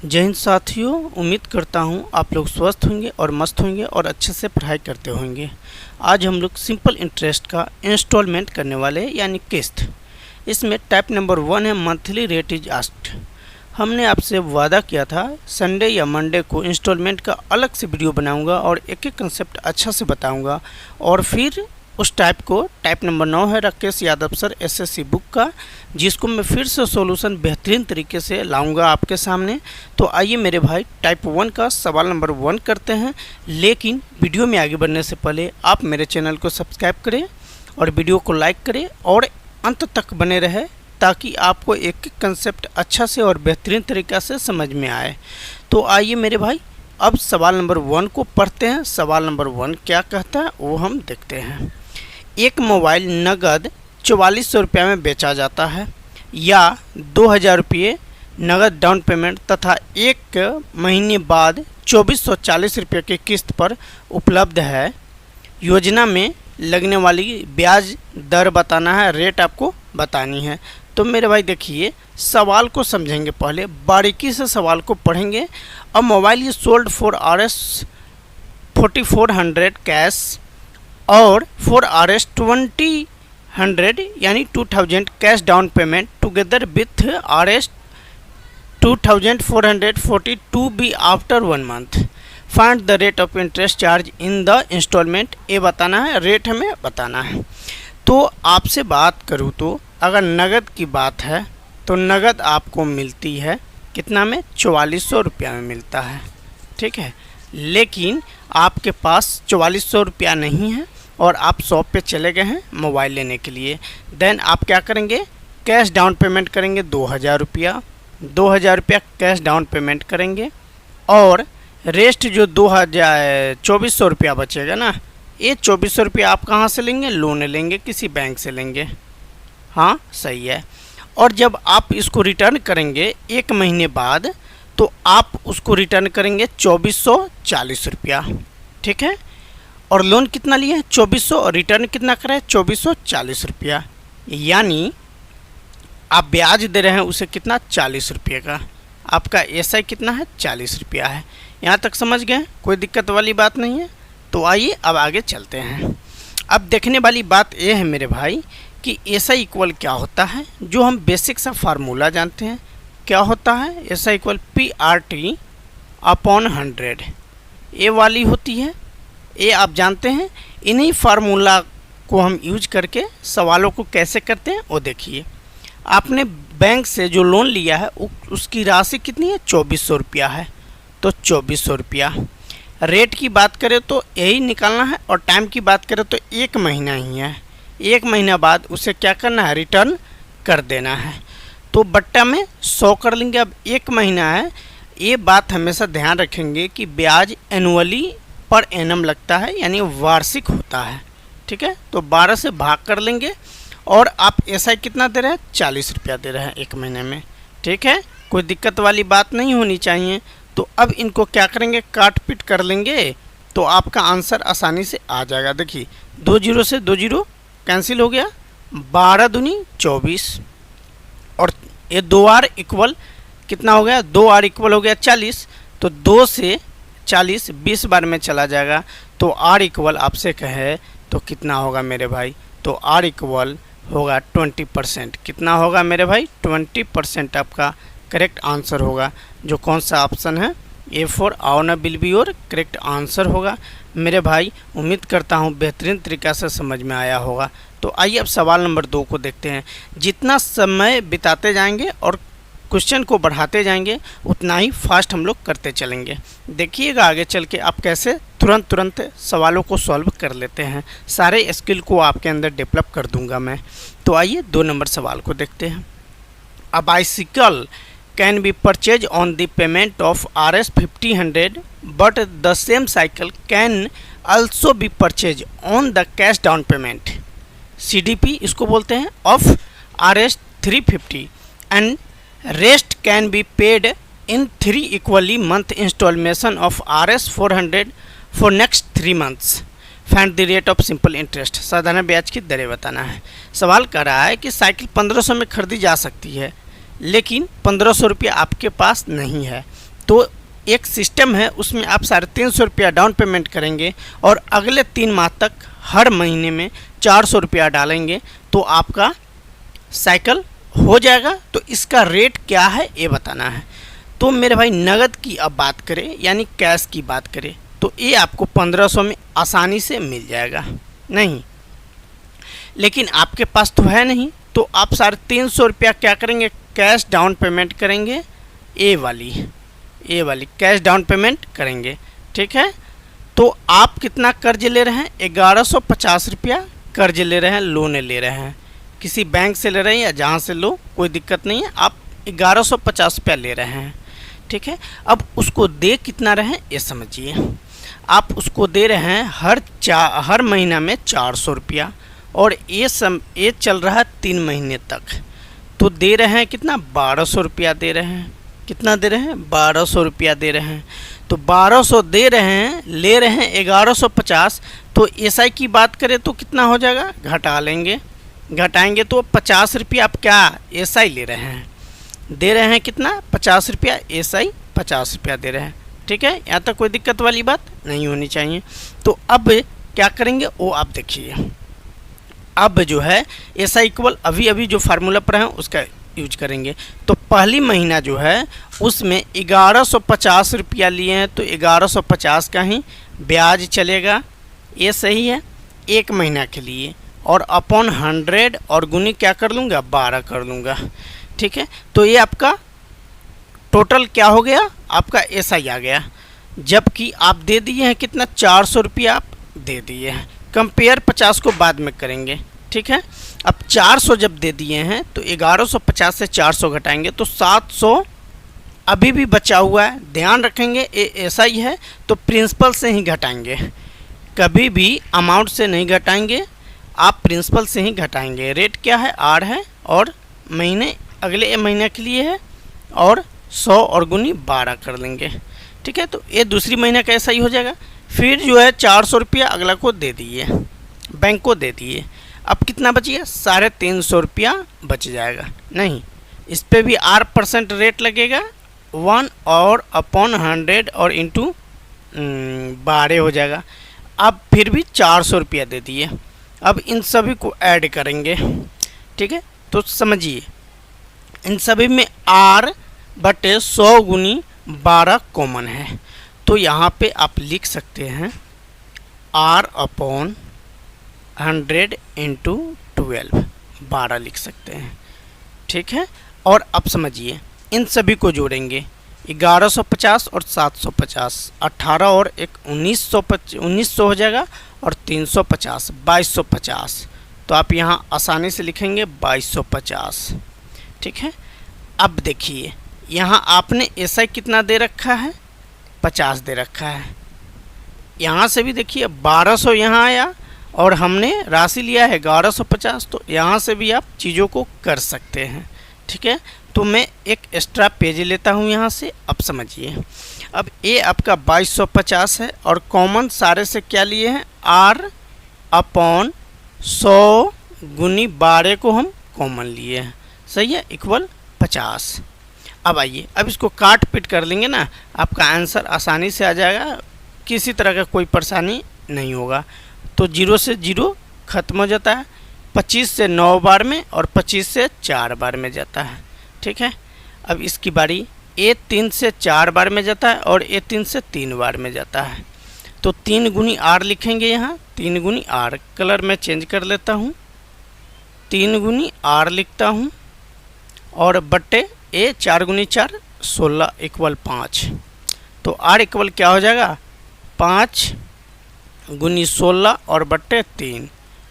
जय हिंद साथियों, उम्मीद करता हूँ आप लोग स्वस्थ होंगे और मस्त होंगे और अच्छे से पढ़ाई करते होंगे। आज हम लोग सिंपल इंटरेस्ट का इंस्टॉलमेंट करने वाले हैं, यानी किस्त। इसमें टाइप नंबर 1 है मंथली रेट इज आस्क्ड। हमने आपसे वादा किया था संडे या मंडे को इंस्टॉलमेंट का अलग से वीडियो बनाऊंगा और एक एक कंसेप्ट अच्छा से बताऊंगा। और फिर उस टाइप को टाइप नंबर 9 है Rakesh Yadav sir SSC book का, जिसको मैं फिर से सॉल्यूशन बेहतरीन तरीके से लाऊंगा आपके सामने। तो आइए मेरे भाई टाइप 1 का सवाल नंबर 1 करते हैं। लेकिन वीडियो में आगे बढ़ने से पहले आप मेरे चैनल को सब्सक्राइब करें और वीडियो को लाइक करें और अंत तक बने रहे, ताकि आपको एक एक कंसेप्ट अच्छा से और बेहतरीन तरीक़ा से समझ में आए। तो आइए मेरे भाई अब सवाल नंबर 1 को पढ़ते हैं। सवाल नंबर 1 क्या कहता है वो हम देखते हैं। एक मोबाइल नगद 4400 रुपये में बेचा जाता है या 2000 रुपये नगद डाउन पेमेंट तथा एक महीने बाद 2440 रुपये की किस्त पर उपलब्ध है। योजना में लगने वाली ब्याज दर बताना है, रेट आपको बतानी है। तो मेरे भाई देखिए, सवाल को समझेंगे, पहले बारीकी से सवाल को पढ़ेंगे। A mobile is sold for RS 4400 cash और फॉर RS 2000 यानी 2000 cash down payment together with RS 2442 be after 1 month. Find the rate of interest charge in the installment. ये बताना है, रेट हमें बताना है। तो आपसे बात करूँ तो अगर नगद की बात है तो नगद आपको मिलती है कितना में, 4400 रुपया में मिलता है, ठीक है। लेकिन आपके पास 4400 रुपया नहीं है और आप शॉप पे चले गए हैं मोबाइल लेने के लिए। देन आप क्या करेंगे, कैश डाउन पेमेंट करेंगे 2000 रुपया। 2000 रुपया कैश डाउन पेमेंट करेंगे और रेस्ट जो 2400 रुपया बचेगा ना, ये 2400 रुपया आप कहाँ से लेंगे, लोन लेंगे, किसी बैंक से लेंगे। हाँ सही है। और जब आप इसको रिटर्न करेंगे एक महीने बाद, तो आप उसको रिटर्न करेंगे 2440 रुपया, ठीक है। और लोन कितना लिए हैं, 2400, और रिटर्न कितना करें, 2440 रुपया। यानी आप ब्याज दे रहे हैं उसे कितना, 40 रुपये का। आपका SI कितना है, 40 रुपया है। यहाँ तक समझ गए, कोई दिक्कत वाली बात नहीं है। तो आइए अब आगे चलते हैं। अब देखने वाली बात यह है मेरे भाई कि SI इक्वल क्या होता है, जो हम बेसिक सा फार्मूला जानते हैं। क्या होता है, SI इक्वल PRT अपॉन 100, ये वाली होती है। ये आप जानते हैं। इन्हीं फार्मूला को हम यूज करके सवालों को कैसे करते हैं वो देखिए। आपने बैंक से जो लोन लिया है उसकी राशि कितनी है, 2400 रुपया है। तो 2400 रुपया। रेट की बात करें तो यही निकालना है और टाइम की बात करें तो 1 महीना ही है। 1 महीना बाद उसे क्या करना है, रिटर्न कर देना है। तो बट्टा में 100 कर लेंगे। अब 1 महीना है, ये बात हमेशा ध्यान रखेंगे कि ब्याज एनुअली पर एनम लगता है, यानी वार्षिक होता है, ठीक है। तो 12 से भाग कर लेंगे और आप SI कितना दे रहे हैं, 40 रुपया दे रहे हैं 1 महीने में, ठीक है। कोई दिक्कत वाली बात नहीं होनी चाहिए। तो अब इनको क्या करेंगे, काट पीट कर लेंगे तो आपका आंसर आसानी से आ जाएगा। देखिए 2 0 से 2 0 कैंसिल हो गया, 12 दूनी 24 और ये 2R इक्वल कितना हो गया, 2R इक्वल हो गया 40। तो 2 से 40 20 बार में चला जाएगा। तो R इक्वल आपसे कहे तो कितना होगा मेरे भाई, तो R इक्वल होगा 20%। कितना होगा मेरे भाई, 20% आपका करेक्ट आंसर होगा। जो कौन सा ऑप्शन है, A4 on will be your correct answer होगा। मेरे भाई उम्मीद करता हूँ बेहतरीन तरीक़ा से समझ में आया होगा। तो आइए अब सवाल नंबर 2 को देखते हैं। जितना समय बिताते जाएंगे और क्वेश्चन को बढ़ाते जाएंगे उतना ही फास्ट हम लोग करते चलेंगे। देखिएगा आगे चल के आप कैसे तुरंत सवालों को सॉल्व कर लेते हैं। सारे स्किल को आपके अंदर डेवलप कर दूंगा मैं। तो आइए 2 नंबर सवाल को देखते हैं। A bicycle can be purchase on the payment of RS 5000 but the same cycle can also be purchase on the cash down payment CDP इसको बोलते हैं of RS 350 and rest can be paid in 3 equally month installment of RS 400 for next 3 months. Find the rate of simple interest. साधारण ब्याज की दरें बताना है। सवाल कर रहा है कि साइकिल 1500 में खरीदी जा सकती है लेकिन 1500 रुपया आपके पास नहीं है, तो एक सिस्टम है उसमें आप 350 रुपया डाउन पेमेंट करेंगे और अगले 3 माह तक हर महीने में 400 रुपया डालेंगे तो आपका साइकिल हो जाएगा। तो इसका रेट क्या है ये बताना है। तो मेरे भाई नगद की अब बात करें यानी कैश की बात करें तो ये आपको 1500 में आसानी से मिल जाएगा नहीं, लेकिन आपके पास तो है नहीं, तो आप 350 रुपया क्या करेंगे, कैश डाउन पेमेंट करेंगे, ए वाली कैश डाउन पेमेंट करेंगे। ठीक है, तो आप कितना कर्ज ले रहे हैं, 1150 रुपया कर्ज ले रहे हैं, लोन ले रहे हैं, किसी बैंक से ले रहे हैं या जहाँ से लो कोई दिक्कत नहीं है, आप 1150 रुपया ले रहे हैं। ठीक है, अब उसको दे कितना रहे हैं ये समझिए। आप उसको दे रहे हैं हर महीना में 400 रुपया और ये चल रहा है 3 महीने तक, तो दे रहे हैं कितना, 1200 रुपया दे रहे हैं। कितना दे रहे हैं, 1200 रुपया दे रहे हैं। तो 1200 दे रहे हैं, ले रहे हैं 1150, तो एसआई की बात करें तो कितना हो जाएगा, घटा लेंगे, घटाएंगे तो 50 रुपया आप क्या एसआई ले रहे हैं, दे रहे हैं कितना, 50 रुपया एसआई 50 रुपया दे रहे हैं। ठीक है, यहाँ तक कोई दिक्कत वाली बात नहीं होनी चाहिए। तो अब क्या करेंगे वो आप देखिए। अब जो है एसआई इक्वल अभी जो फार्मूला पर है उसका यूज करेंगे। तो पहली महीना जो है उसमें 1150 रुपया लिए हैं, तो 1150 का ही ब्याज चलेगा, ये सही है, 1 महीना के लिए, और अपॉन 100 और गुनी क्या कर लूँगा, 12 कर लूँगा। ठीक है, तो ये आपका टोटल क्या हो गया, आपका एसआई आ गया, जबकि आप दे दिए हैं कितना, 400 रुपया आप दे दिए हैं। कंपेयर 50 को बाद में करेंगे। ठीक है, अब 400 जब दे दिए हैं तो 1150 से 400 घटाएंगे तो 700 अभी भी बचा हुआ है। ध्यान रखेंगे ये ऐसा ही है, तो प्रिंसिपल से ही घटाएंगे, कभी भी अमाउंट से नहीं घटाएंगे, आप प्रिंसिपल से ही घटाएंगे। रेट क्या है, आर है, और महीने अगले महीने के लिए है, और 100 और गुनी 12 कर लेंगे। ठीक है, तो ये दूसरी महीने का ऐसा ही हो जाएगा। फिर जो है 400 रुपया अगला को दे दिए, बैंक को दे दिए, अब कितना बचिए, 350 रुपया बच जाएगा। नहीं, इस पे भी R% रेट लगेगा, 1 और अपॉन 100 और इंटू 12 हो जाएगा। अब फिर भी 400 रुपया दे दिए। अब इन सभी को ऐड करेंगे। ठीक है, तो समझिए इन सभी में R/100 गुनी 12 कॉमन है, तो यहाँ पे आप लिख सकते हैं R/100 इंटू 12, 12 लिख सकते हैं। ठीक है, और अब समझिए इन सभी को जोड़ेंगे, 1150 और 750, 18 और 1900 हो जाएगा, और 350 2250, तो आप यहाँ आसानी से लिखेंगे 2250। ठीक है, अब देखिए यहाँ आपने एसआई कितना दे रखा है, 50 दे रखा है। यहाँ से भी देखिए 1200 यहाँ आया और हमने राशि लिया है 1150, तो यहाँ से भी आप चीज़ों को कर सकते हैं। ठीक है, तो मैं एक एक्स्ट्रा पेज लेता हूँ यहाँ से। अब समझिए, अब ये आपका 2250 है और कॉमन सारे से क्या लिए हैं, R/100 गुनी 12 को हम कॉमन लिए हैं, सही है, इक्वल 50। अब आइए, अब इसको काट पीट कर लेंगे ना, आपका आंसर आसानी से आ जाएगा, किसी तरह का कोई परेशानी नहीं होगा। तो 0 से 0 खत्म हो जाता है, 25 से 9 बार में और 25 से 4 बार में जाता है। ठीक है, अब इसकी बारी, ए 3 से 4 बार में जाता है और ए 3 से 3 बार में जाता है, तो 3 गुनी R लिखेंगे यहाँ, 3 गुनी R, कलर में चेंज कर लेता हूँ, 3 गुनी R लिखता हूँ, और बट्टे ए 4 गुनी 4 16 इक्वल 5, तो R इक्वल क्या हो जाएगा, 5 गुनी 16 और बट्टे 3,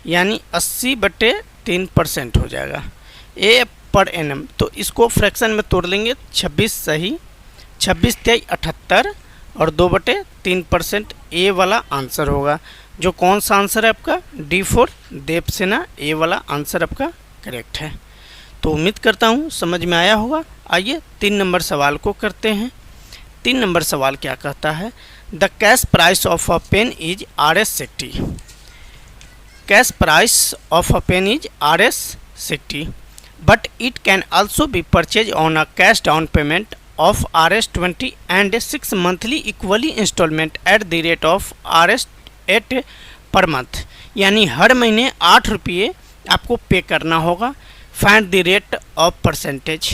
यानी 80/3% हो जाएगा, ए पर एनम। तो इसको फ्रैक्शन में तोड़ लेंगे, 26 सही, 26 × 78 और 2/3% ए वाला आंसर होगा। जो कौन सा आंसर है आपका, D4 देवसेना, ए वाला आंसर आपका करेक्ट है। तो उम्मीद करता हूँ समझ में आया होगा। आइए 3 नंबर सवाल को करते हैं। 3 नंबर सवाल क्या कहता है, the cash price of a pen is Rs60। Cash price of a pen is Rs60। but it can also be purchased on a cash down payment of Rs20 and 6 monthly equally installment at the rate of Rs8 पर month. यानी हर महीने 8 रुपये आपको पे करना होगा। Find the rate of percentage,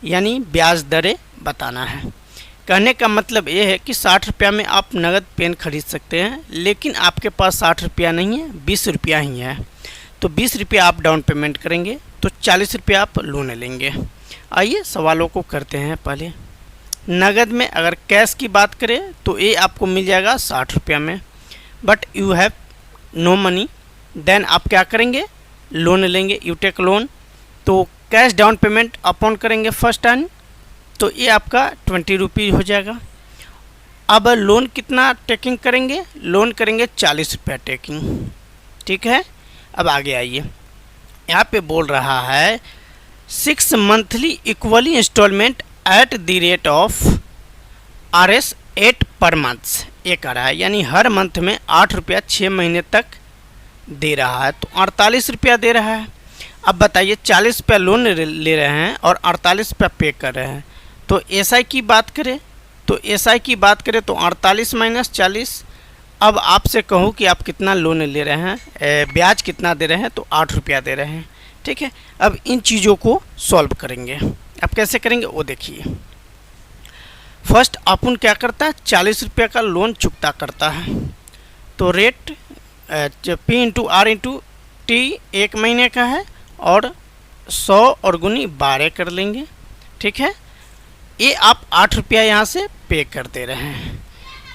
यानी ब्याज दरें बताना है। कहने का मतलब ये है कि 60 रुपया में आप नगद पेन खरीद सकते हैं, लेकिन आपके पास 60 रुपया नहीं है, 20 रुपया ही है। तो 20 रुपया आप डाउन पेमेंट करेंगे तो 40 रुपया आप लोन लेंगे। आइए सवालों को करते हैं। पहले नगद में अगर कैश की बात करें तो ये आपको मिल जाएगा 60 रुपया में, but you have no money, then आप क्या करेंगे, लोन लेंगे, यू टेक लोन। तो कैश डाउन पेमेंट अपॉन करेंगे फर्स्ट टाइम, तो ये आपका 20 रुपीज़ हो जाएगा। अब लोन कितना टेकिंग करेंगे, लोन करेंगे 40 रुपया टेकिंग, ठीक है। अब आगे आइए, यहाँ पे बोल रहा है 6 monthly equally installment at the rate of Rs8 पर मंथ। ये कह रहा है यानी हर मंथ में 8 रुपया 6 महीने तक दे रहा है, तो 48 रुपया दे रहा है। अब बताइए 40 रुपया लोन ले रहे हैं और 48 रुपया पे कर रहे हैं, तो एसआई की बात करें तो 48 माइनस 40। अब आपसे कहूँ कि आप कितना लोन ले रहे हैं, ब्याज कितना दे रहे हैं, तो 8 रुपया दे रहे हैं, ठीक है। अब इन चीज़ों को सॉल्व करेंगे। अब कैसे करेंगे वो देखिए। फर्स्ट अपन क्या करता है, 40 रुपया का लोन चुकता करता है, तो rate P into R into T 1 महीने का है और 100 और गुनी 12 कर लेंगे, ठीक है। ये आप 8 रुपया यहाँ से पे कर दे रहे हैं,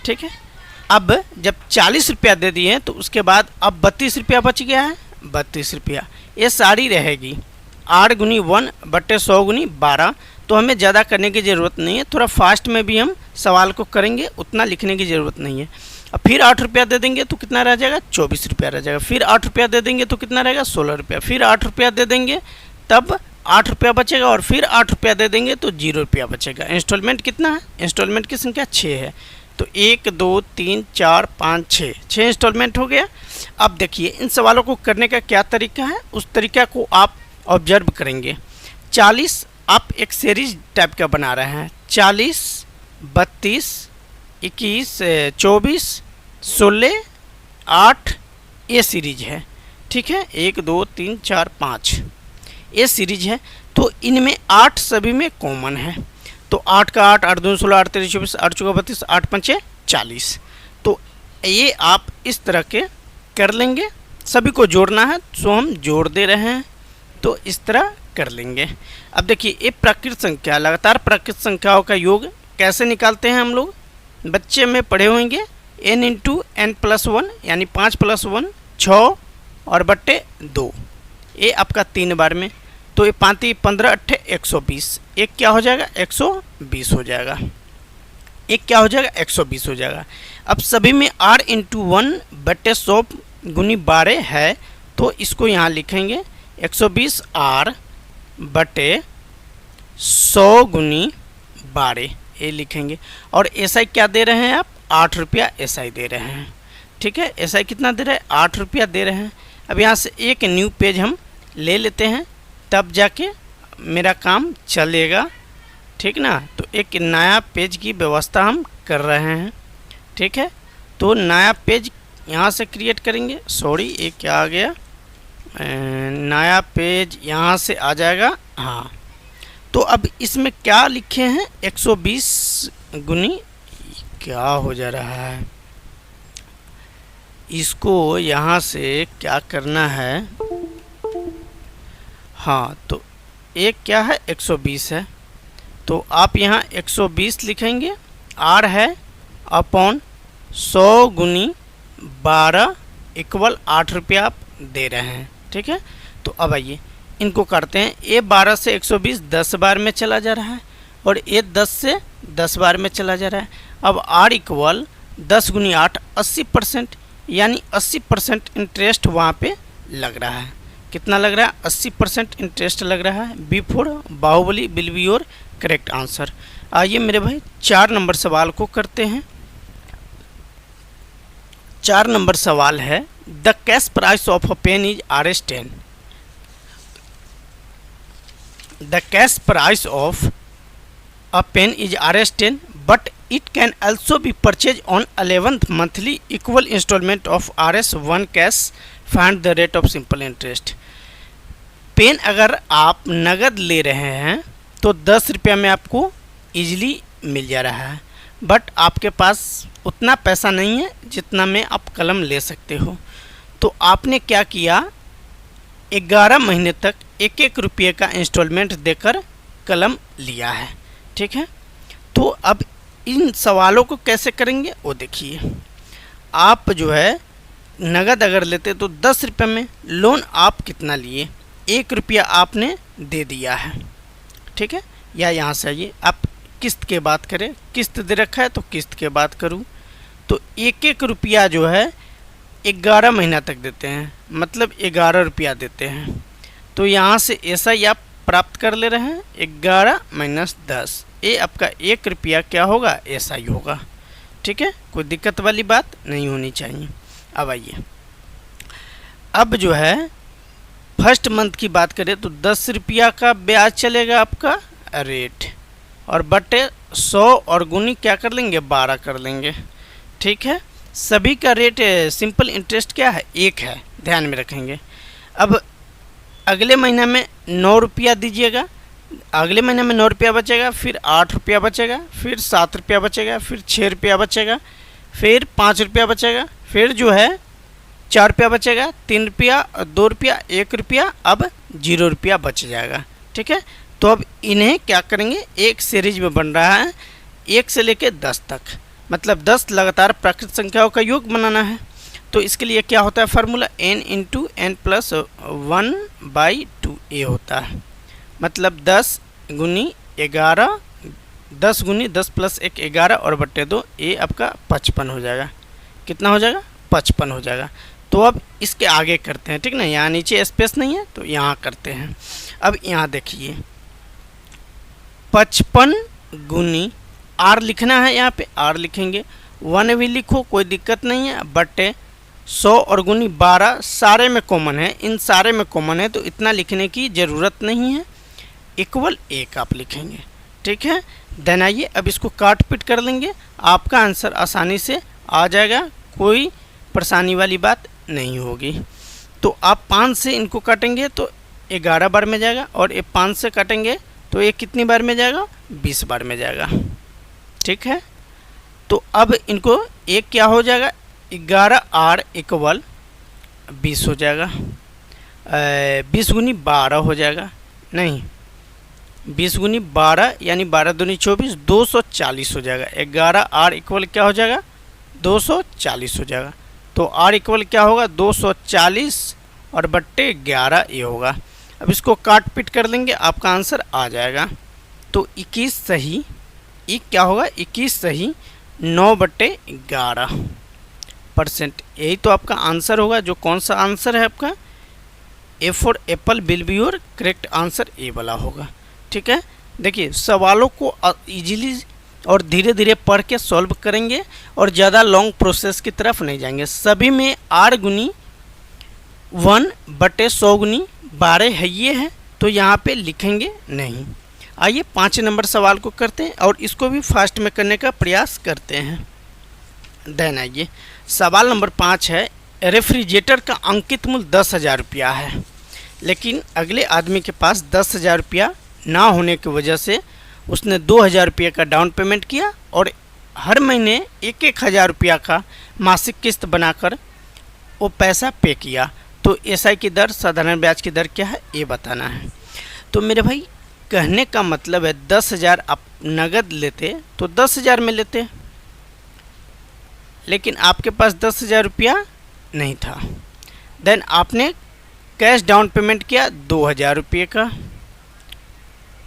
ठीक है। अब जब 40 रुपया दे दिए तो उसके बाद अब 32 रुपया बच गया है, 32 रुपया ये सारी रहेगी 8 गुनी 1 बटे 100 गुनी 12। तो हमें ज़्यादा करने की ज़रूरत नहीं है, थोड़ा फास्ट में भी हम सवाल को करेंगे, उतना लिखने की ज़रूरत नहीं है। अब फिर 8 रुपया दे देंगे तो कितना रह जाएगा, 24 रुपया रह जाएगा। फिर 8 रुपया दे देंगे तो कितना रहेगा, 16 रुपया। फिर 8 रुपया दे देंगे तब 8 रुपया बचेगा, और फिर 8 रुपया दे देंगे तो 0 रुपया बचेगा। इंस्टॉलमेंट कितना है, इंस्टॉलमेंट की संख्या 6 है, तो 1 2 3 4 5 6 इंस्टॉलमेंट हो गया। अब देखिए इन सवालों को करने का क्या तरीका है, उस तरीका को आप ऑब्जर्व करेंगे। 40 आप एक सीरीज टाइप का बना रहे हैं, 40 32 21 24 16 8 ये सीरीज है, ठीक है। 1 2 3 4 5 ये सीरीज है, तो इनमें 8 सभी में कॉमन है। तो 8 का 8 8 2 16 8 3 24 8 चौका 32 8 5 40। तो ये आप इस तरह के कर लेंगे, सभी को जोड़ना है तो हम जोड़ दे रहे हैं, तो इस तरह कर लेंगे। अब देखिए ये प्राकृत संख्या, लगातार प्राकृत संख्याओं का योग कैसे निकालते हैं हम लोग, बच्चे में पढ़े होंगे। n इंटू एन प्लस 1 यानी 5 + 1 6 और बट्टे 2, ये आपका 3 बार में, तो ये 5 15 8 120। एक क्या हो जाएगा, 120 हो जाएगा। एक क्या हो जाएगा, 120 हो जाएगा। अब सभी में r इंटू 1 बट्टे 100 गुनी 12 है, तो इसको यहाँ लिखेंगे 120 r बटे 100 गुनी 12 ये लिखेंगे। और एसआई क्या दे रहे हैं आप, 8 रुपया एसआई दे रहे हैं, ठीक है। एसआई कितना दे रहे हैं, 8 रुपया दे रहे हैं। अब यहाँ से एक न्यू पेज हम ले लेते हैं, तब जाके मेरा काम चलेगा, ठीक ना। तो एक नया पेज की व्यवस्था हम कर रहे हैं, ठीक है। तो नया पेज यहाँ से क्रिएट करेंगे, सॉरी ये क्या आ गया, नया पेज यहाँ से आ जाएगा, हाँ। तो अब इसमें क्या लिखे हैं, 120 गुनी, क्या हो जा रहा है, इसको यहाँ से क्या करना है, हाँ। तो एक क्या है, 120 है, तो आप यहाँ 120 लिखेंगे, r है अपॉन 100 गुनी 12 इक्वल 8 रुपया आप दे रहे हैं, ठीक है। तो अब आइए इनको करते हैं। ये 12 से 120 10 बार में चला जा रहा है, और ये 10 से 10 बार में चला जा रहा है। अब r इक्वल 10 गुनी 8 80%, यानी 80% इंटरेस्ट वहाँ पे लग रहा है। कितना लग रहा है, 80% इंटरेस्ट लग रहा है। B4 Baahubali will be your correct answer. आइए मेरे भाई 4 नंबर सवाल को करते हैं। 4 नंबर सवाल है, the cash price of a pen is Rs10। The cash price of a pen is Rs10, but it can also be purchased on 11th monthly equal installment of Rs1 cash. Find the rate of simple interest. Pen अगर आप नगद ले रहे हैं तो 10 रुपया में आपको इजीली मिल जा रहा है, बट आपके पास उतना पैसा नहीं है जितना में आप कलम ले सकते हो। तो आपने क्या किया, 11 महीने तक 1-1 रुपये का इंस्टॉलमेंट देकर कलम लिया है। ठीक है, तो अब इन सवालों को कैसे करेंगे वो देखिए। आप जो है नगद अगर लेते तो 10 रुपये में लोन आप कितना लिए, 1 रुपया आपने दे दिया है। ठीक है, या यहाँ से आइए आप किस्त के बात करें, किस्त दे रखा है तो किस्त के बात करूँ तो 1-1 रुपया जो है 11 महीना तक देते हैं, मतलब 11 रुपया देते हैं। तो यहाँ से ऐसा ही आप प्राप्त कर ले रहे हैं, 11 माइनस 10, ये आपका 1 रुपया क्या होगा, ऐसा ही होगा। ठीक है, कोई दिक्कत वाली बात नहीं होनी चाहिए। अब आइए, अब जो है फर्स्ट मंथ की बात करें तो 10 रुपया का ब्याज चलेगा आपका रेट, और बटे 100 और गुनी क्या कर लेंगे, 12 कर लेंगे। ठीक है, सभी का रेट सिंपल इंटरेस्ट क्या है, 1 है, ध्यान में रखेंगे। अब अगले महीने में 9 रुपया दीजिएगा, अगले महीने में 9 रुपया बचेगा, फिर 8 रुपया बचेगा, फिर 7 रुपया बचेगा, फिर 6 रुपया बचेगा, फिर 5 रुपया बचेगा, फिर जो है 4 रुपया बचेगा, 3 रुपया, 2 रुपया, 1 रुपया, अब 0 रुपया बच जाएगा। ठीक है, तो अब इन्हें क्या करेंगे, एक सीरीज में बन रहा है 1 से लेकर 10 तक, मतलब 10 लगातार प्राकृत संख्याओं का योग बनाना है। तो इसके लिए क्या होता है formula, n into n plus 1/2 ये होता है, मतलब 10 गुनी 11, 10 गुनी 10 प्लस 1 11 और बट्टे 2, ये आपका 55 हो जाएगा। कितना हो जाएगा, 55 हो जाएगा। तो अब इसके आगे करते हैं, ठीक ना, यहाँ नीचे स्पेस नहीं है तो यहाँ करते हैं। अब यहाँ देखिए 55 गुनी r लिखना है, यहाँ पे r लिखेंगे, 1 भी लिखो कोई दिक्कत नहीं है, बट्टे 100 और गुनी 12 सारे में कॉमन है, इन सारे में कॉमन है तो इतना लिखने की ज़रूरत नहीं है, इक्वल 1 आप लिखेंगे। ठीक है, देन आइए अब इसको काट पीट कर लेंगे, आपका आंसर आसानी से आ जाएगा, कोई परेशानी वाली बात नहीं होगी। तो आप 5 से इनको काटेंगे तो 11 बार में जाएगा, और ये 5 से काटेंगे तो ये कितनी बार में जाएगा, 20 बार में जाएगा। ठीक है, तो अब इनको एक क्या हो जाएगा, 11r इक्वल 20 हो जाएगा, 20 गुनी 12 हो जाएगा, नहीं 20 गुनी 12 यानी 12 दूनी 24, 240 हो जाएगा। 11r इक्वल क्या हो जाएगा, 240 हो जाएगा। तो r इक्वल क्या होगा, 240 और बट्टे 11 ये होगा। अब इसको काट पीट कर लेंगे, आपका आंसर आ जाएगा। तो 21 सही, एक क्या होगा, 21 सही 9/11%, यही तो आपका आंसर होगा। जो कौन सा आंसर है आपका, A for apple will be your correct answer, A वाला होगा। ठीक है, देखिए सवालों को इजीली और धीरे धीरे पढ़ के सॉल्व करेंगे और ज़्यादा लॉन्ग प्रोसेस की तरफ नहीं जाएंगे। सभी में r गुनी 1/100 गुनी 12 है, ये है तो यहाँ पे लिखेंगे नहीं। आइए 5 नंबर सवाल को करते हैं और इसको भी फास्ट में करने का प्रयास करते हैं। देन आइए सवाल नंबर 5 है, रेफ्रिजरेटर का अंकित मूल्य 10,000 रुपया है, लेकिन अगले आदमी के पास 10,000 रुपया ना होने की वजह से उसने 2,000 रुपये का डाउन पेमेंट किया और हर महीने 1,000 रुपया का मासिक किस्त बनाकर वो पैसा पे किया। तो एसआई की दर, साधारण ब्याज की दर क्या है ये बताना है। तो मेरे भाई कहने का मतलब है 10,000 आप नगद लेते तो 10,000 में लेते, लेकिन आपके पास 10,000 रुपया नहीं था। देन आपने कैश डाउन पेमेंट किया 2,000 रुपये का,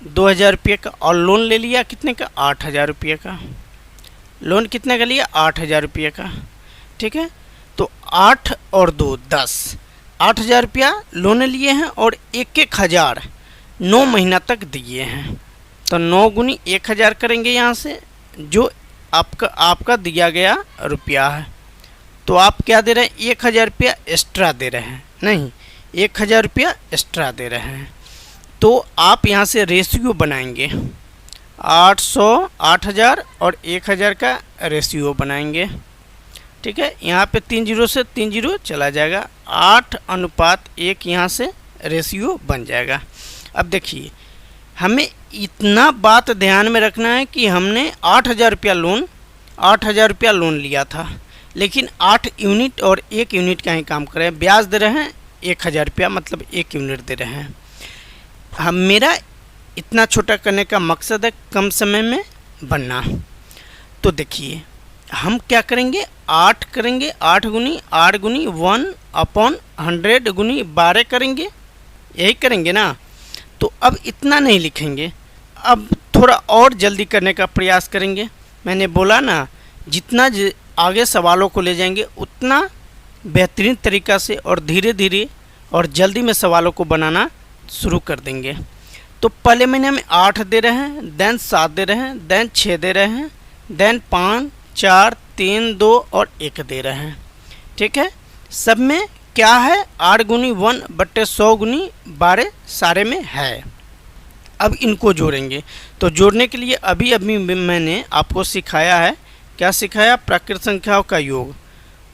2,000 रुपये का, और लोन ले लिया कितने का, 8,000 रुपये का। लोन कितने का लिया, 8,000 रुपये का। ठीक है, तो 8 और 2 10, 8,000 रुपया लोन लिए हैं और 1,000 9 महीना तक दिए हैं। तो 9 गुनी 1,000 करेंगे यहाँ से, जो आपका दिया गया रुपया है। तो आप क्या दे रहे हैं, 1,000 रुपया एक्स्ट्रा दे रहे हैं, नहीं 1,000 रुपया एक्स्ट्रा दे रहे हैं। तो आप यहाँ से रेशियो बनाएंगे 800, 8000 और 1000 का रेशियो बनाएंगे। ठीक है, यहाँ पे 3 जीरो से 3 जीरो चला जाएगा, 8:1 यहाँ से रेशियो बन जाएगा। अब देखिए हमें इतना बात ध्यान में रखना है कि हमने 8000 रुपया लोन लिया था, लेकिन 8 यूनिट और 1 यूनिट का ही काम कर रहे हैं। ब्याज दे रहे हैं 1000 रुपया, मतलब 1 यूनिट दे रहे हैं। हम मेरा इतना छोटा करने का मकसद है कम समय में बनना। तो देखिए हम क्या करेंगे, 8 करेंगे, 8 गुनी 8 गुनी 1/100 गुनी 12 करेंगे, यही करेंगे ना। तो अब इतना नहीं लिखेंगे, अब थोड़ा और जल्दी करने का प्रयास करेंगे। मैंने बोला ना, जितना आगे सवालों को ले जाएंगे उतना बेहतरीन तरीक़ा से और धीरे धीरे और जल्दी में सवालों को बनाना शुरू कर देंगे। तो पहले महीने में 8 दे रहे हैं, देन 7 दे रहे हैं, देन 6 दे रहे हैं, देन 5, 4, 3, 2 और 1 दे रहे हैं। ठीक है, सब में क्या है, 8 गुनी 1/100 गुनी 12 सारे में है। अब इनको जोड़ेंगे, तो जोड़ने के लिए अभी मैंने आपको सिखाया है, क्या सिखाया, प्राकृत संख्याओं का योग।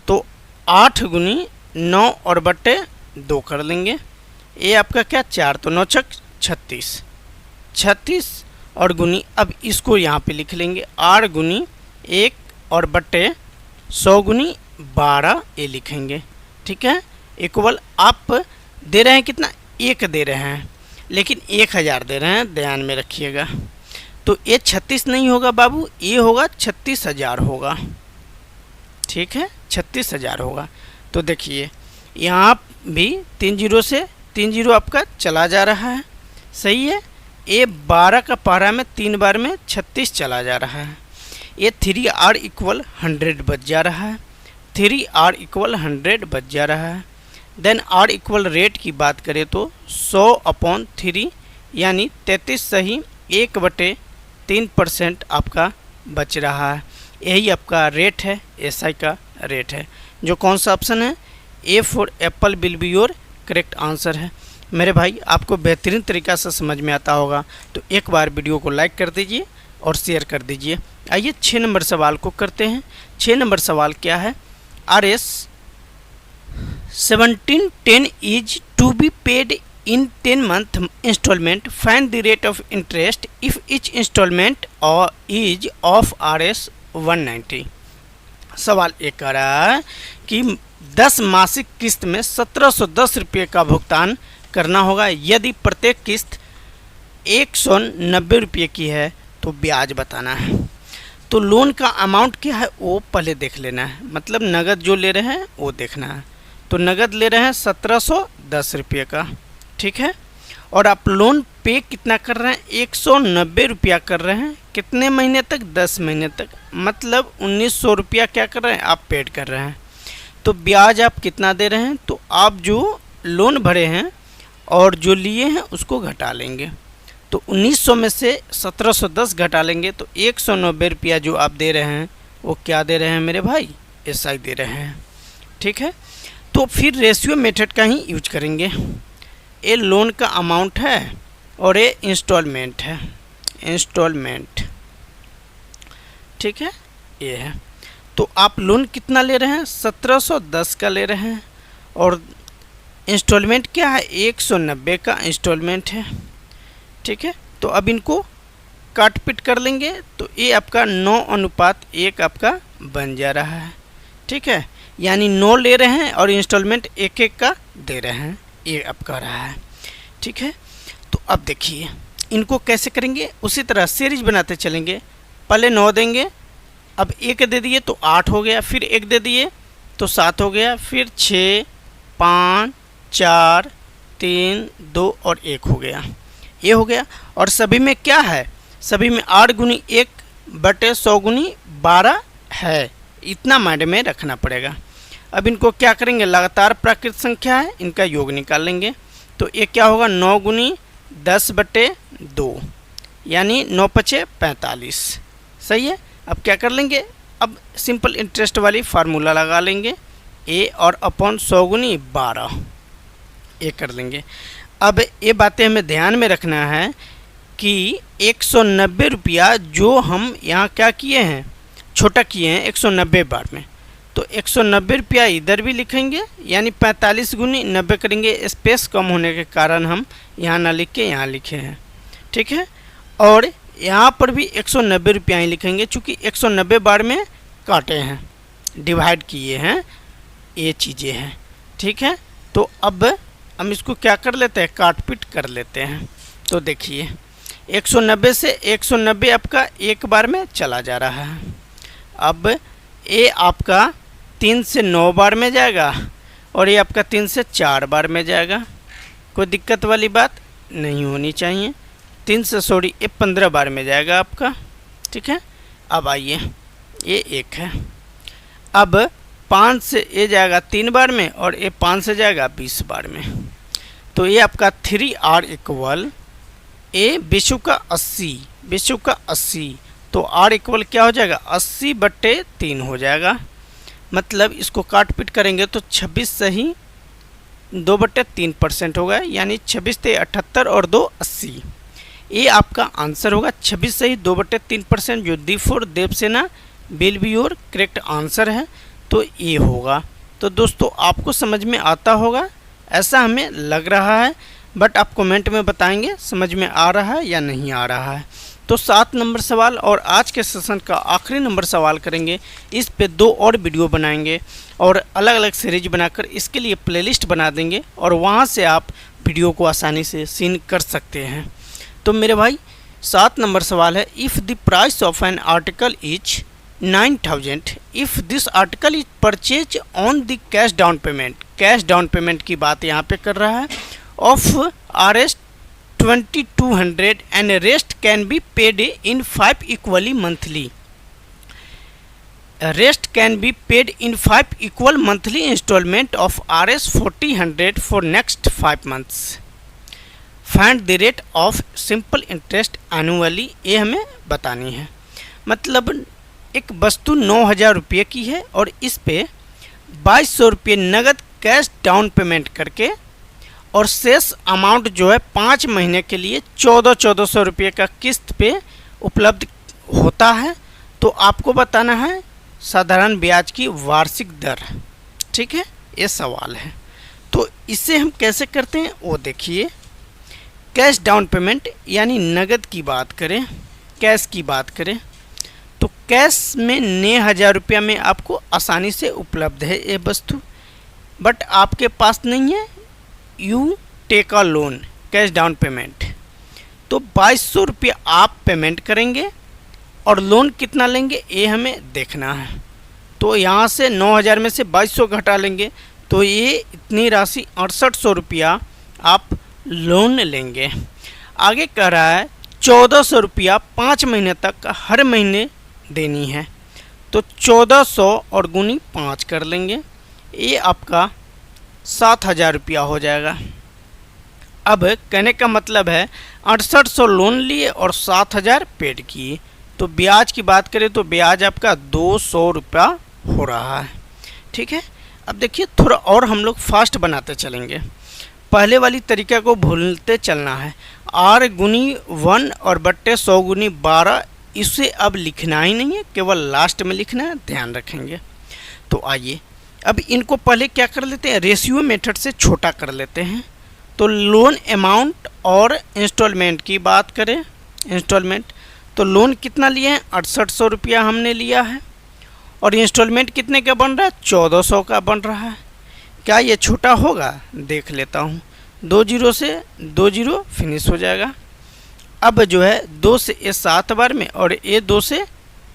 तो 8 गुनी 9 और 2 कर लेंगे, ये आपका क्या 4, तो 9 छक 36 और गुनी, अब इसको यहाँ पे लिख लेंगे 8 गुनी 1 और 100 गुनी 12 ये लिखेंगे। ठीक है, इक्वल आप दे रहे हैं कितना, 1 दे रहे हैं, लेकिन 1000 दे रहे हैं, ध्यान में रखिएगा। तो ये 36 नहीं होगा बाबू, ये होगा 36000 होगा। ठीक है, 36000 होगा। तो देखिए यहाँ भी 3 जीरो से 3 जीरो आपका चला जा रहा है, सही है। ये 12 का पारा में 3 बार में 36 चला जा रहा है। ये 3r = 100 बच जा रहा है, 3r = 100 बच जा रहा है। देन r इक्वल रेट की बात करें तो 100/3 यानी 33 सही 1/3% आपका बच रहा है। यही आपका रेट है, SI का रेट है। जो कौन सा ऑप्शन है, A for apple will be your correct answer है। मेरे भाई आपको बेहतरीन तरीक़ा से समझ में आता होगा तो एक बार वीडियो को लाइक कर दीजिए और शेयर कर दीजिए। आइए 6 नंबर सवाल को करते हैं। 6 नंबर सवाल क्या है, RS 1710 is to be paid in 10 month installment, find the rate of interest if each installment is of RS 190। सवाल एक कह रहा है कि 10 मासिक किस्त में 1710 रुपये का भुगतान करना होगा। यदि प्रत्येक किस्त 190 रुपये की है तो ब्याज बताना है। तो लोन का अमाउंट क्या है वो पहले देख लेना है, मतलब नगद जो ले रहे हैं वो देखना है। तो नगद ले रहे हैं 1710 रुपये का, ठीक है। और आप लोन पे कितना कर रहे हैं, 190 रुपया कर रहे हैं। कितने महीने तक, 10 महीने तक, मतलब 1900 रुपया क्या कर रहे हैं आप पेड कर रहे हैं। तो ब्याज आप कितना दे रहे हैं, तो आप जो लोन भरे हैं और जो लिए हैं उसको घटा लेंगे। तो 1900 में से 1710 घटा लेंगे तो 190 रुपया जो आप दे रहे हैं वो क्या दे रहे हैं मेरे भाई, SI दे रहे हैं, ठीक है। तो फिर रेशियो मेथड का ही यूज करेंगे। ये लोन का अमाउंट है और ये इंस्टॉलमेंट है, इंस्टॉलमेंट, ठीक है, ये है। तो आप लोन कितना ले रहे हैं, 1710 का ले रहे हैं और इंस्टॉलमेंट क्या है, 190 का इंस्टॉलमेंट है, ठीक है। तो अब इनको काट पीट कर लेंगे तो ये आपका 9:1 आपका बन जा रहा है, ठीक है। यानी 9 ले रहे हैं और इंस्टॉलमेंट 1-1 का दे रहे हैं, ये आपका रहा है, ठीक है। तो अब देखिए इनको कैसे करेंगे, उसी तरह सीरीज बनाते चलेंगे। पहले 9 देंगे, अब 1 दे दिए तो 8 हो गया, फिर 1 दे दिए तो 7 हो गया, फिर 6, 5, 4, 3, 2 और 1 हो गया, ये हो गया। और सभी में क्या है, सभी में 8 गुनी 1/100 गुनी 12 है, इतना माइंड में रखना पड़ेगा। अब इनको क्या करेंगे, लगातार प्राकृत संख्या है, इनका योग निकाल लेंगे। तो ये क्या होगा, 9 गुनी 10/2 यानी 9×5 = 45, सही है। अब क्या कर लेंगे, अब सिंपल इंटरेस्ट वाली फार्मूला लगा लेंगे, A और अपॉन 100 गुनी 12, ये कर लेंगे। अब ये बातें हमें ध्यान में रखना है कि 190 रुपया जो हम यहाँ क्या किए हैं, छोटा किए हैं 190 बार में, तो 190 रुपया इधर भी लिखेंगे, यानी 45 गुनी 90 करेंगे। स्पेस कम होने के कारण हम यहाँ ना लिख के यहाँ लिखे हैं, ठीक है। और यहाँ पर भी 190 रुपया ही लिखेंगे, चूँकि 190 बार में काटे हैं, डिवाइड किए हैं, ये चीज़ें हैं, ठीक है। तो अब हम इसको क्या कर लेते हैं, काट पीट कर लेते हैं। तो देखिए 190 से 190 आपका एक बार में चला जा रहा है। अब ये आपका 3 से 9 बार में जाएगा और ये आपका 3 से 4 बार में जाएगा। कोई दिक्कत वाली बात नहीं होनी चाहिए। 3 से सॉरी ये 15 बार में जाएगा आपका, ठीक है। अब आइए ये एक है। अब 5 से ये जाएगा 3 बार में और ये 5 से जाएगा 20 बार में। तो ये आपका 3R इक्वल ए विश्व का 80, विश्व का 80, तो R इक्वल क्या हो जाएगा 80/3 हो जाएगा। मतलब इसको काट पीट करेंगे तो 26 सही 2/3% होगा, यानी 26 से 78 और 2 80। ये आपका आंसर होगा 26 सही 2/3%, जो D4 Devasena will be your correct answer है। तो ये होगा। तो दोस्तों आपको समझ में आता होगा ऐसा हमें लग रहा है, बट आप कमेंट में बताएंगे समझ में आ रहा है या नहीं आ रहा है। तो 7 नंबर सवाल और आज के सेशन का आखिरी नंबर सवाल करेंगे। इस पे 2 और वीडियो बनाएंगे और अलग अलग सीरीज बनाकर इसके लिए प्लेलिस्ट बना देंगे और वहाँ से आप वीडियो को आसानी से सीन कर सकते हैं। तो मेरे भाई 7 नंबर सवाल है, if the price of an article is 9000, if this article is purchase on the cash down payment, cash down payment की बात यहाँ पे कर रहा है, of Rs 2200 and rest can be paid in 5 equally monthly. Rest can be paid in 5 equal monthly installment of Rs 4000 for next 5 months. Find the rate of simple interest annually. ये हमें बतानी है। मतलब एक वस्तु 9000 रुपये की है और इस पे 2200 रुपये नगद कैश डाउन पेमेंट करके और शेष अमाउंट जो है 5 महीने के लिए 1400 रुपये का किस्त पे उपलब्ध होता है। तो आपको बताना है साधारण ब्याज की वार्षिक दर, ठीक है। ये सवाल है। तो इसे हम कैसे करते हैं वो देखिए। कैश डाउन पेमेंट यानी नगद की बात करें, कैश की बात करें तो कैश में 9000 रुपया में आपको आसानी से उपलब्ध है ये वस्तु, बट आपके पास नहीं है, you take a loan cash down payment. तो 2200 रुपये आप पेमेंट करेंगे और लोन कितना लेंगे ये हमें देखना है। तो यहाँ से 9000 में से 2200 घटा लेंगे तो ये इतनी राशि 6800 रुपया आप लोन लेंगे। आगे कह रहा है 1400 रुपया 5 महीने तक हर महीने देनी है। तो 1400 और गुनी 5 कर लेंगे, ये आपका 7000 रुपया हो जाएगा। अब कहने का मतलब है 6800 लोन लिए और 7000 पेड किए। तो ब्याज की बात करें तो ब्याज आपका 200 रुपया हो रहा है, ठीक है। अब देखिए थोड़ा और हम लोग फास्ट बनाते चलेंगे, पहले वाली तरीका को भूलते चलना है। R गुनी 1 और बट्टे 100 गुनी 12, इसे अब लिखना ही नहीं है, केवल लास्ट में लिखना है, ध्यान रखेंगे। तो आइए अब इनको पहले क्या कर लेते हैं, रेशियो मेथड से छोटा कर लेते हैं। तो लोन अमाउंट और इंस्टॉलमेंट की बात करें, इंस्टॉलमेंट तो लोन कितना लिए हैं 6800 रुपया हमने लिया है और इंस्टॉलमेंट कितने का बन रहा है 1400 का बन रहा है। क्या ये छोटा होगा, देख लेता हूँ। 2 0 से 2 0 फिनिश हो जाएगा। अब जो है 2 से ये 7 बार में और ये 2 से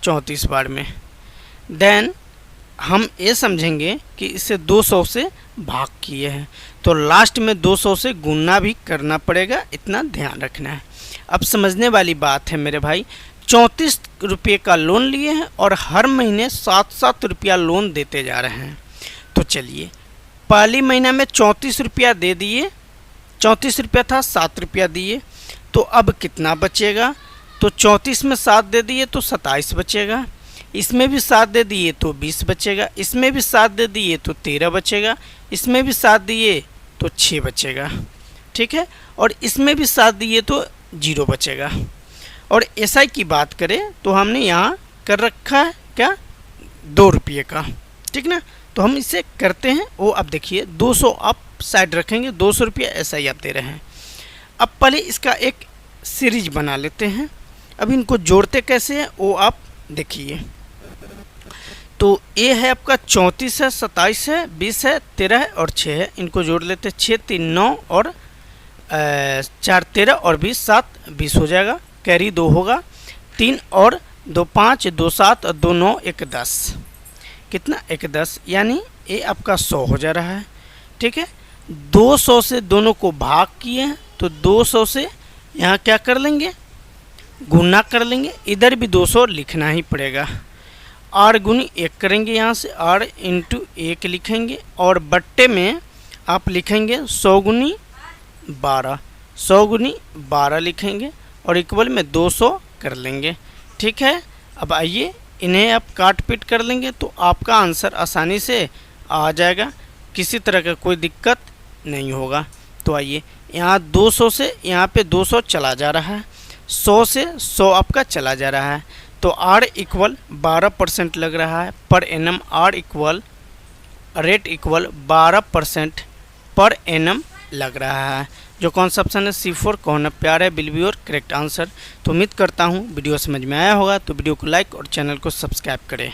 34 बार में। देन हम ये समझेंगे कि इसे 200 से भाग किए हैं, तो लास्ट में 200 से गुणा भी करना पड़ेगा, इतना ध्यान रखना है। अब समझने वाली बात है मेरे भाई, 34 रुपये का लोन लिए हैं और हर महीने 7-7 रुपया लोन देते जा रहे हैं। तो चलिए पहली महीना में 34 रुपया दे दिए, 34 रुपया था 7 रुपया दिए, तो अब कितना बचेगा, तो 34 में 7 दे दिए तो 27 बचेगा, इसमें भी 7 दे दिए तो 20 बचेगा, इसमें भी 7 दे दिए तो 13 बचेगा, इसमें भी 7 दिए तो 6 बचेगा। ठीक है, और इसमें भी 7 दिए तो 0 बचेगा। और SI की बात करें तो हमने यहाँ कर रखा है क्या, 2 रुपये का, ठीक ना। तो हम इसे करते हैं, वो अब देखिए 200 आप साइड रखेंगे, 200 रुपये SI आप दे रहे हैं। अब पहले इसका एक सीरीज बना लेते हैं। अब इनको जोड़ते कैसे हैं वो आप देखिए। तो ये है आपका 34 है, 27 है, 20 है, 13 है और 6 है। इनको जोड़ लेते हैं, 6 3 9 और 4 13 और 20 7 20 हो जाएगा। कैरी 2 होगा, 3 और 2 5 2 7 और 2 9 1 10, कितना 1 10, यानी ये आपका 100 हो जा रहा है, ठीक है। 200 से दोनों को भाग किए हैं तो 200 से यहाँ क्या कर लेंगे, गुना कर लेंगे। इधर भी 200 लिखना ही पड़ेगा। R गुनी 1 करेंगे, यहाँ से R इंटू 1 लिखेंगे और बट्टे में आप लिखेंगे 100 गुनी 12, 100 गुनी 12 लिखेंगे और इक्वल में 200 कर लेंगे, ठीक है। अब आइए इन्हें आप काट पीट कर लेंगे तो आपका आंसर आसानी से आ जाएगा, किसी तरह का कोई दिक्कत नहीं होगा। तो आइए यहाँ 200 से यहाँ पे 200 चला जा रहा है, 100 से 100 आपका चला जा रहा है, तो R इक्वल 12% लग रहा है per annum. R equal rate equal 12% per annum लग रहा है। जो कौन सा ऑप्शन है, C4 कौन प्यार है will be your correct answer. तो उम्मीद करता हूँ वीडियो समझ में आया होगा, तो वीडियो को लाइक और चैनल को सब्सक्राइब करें।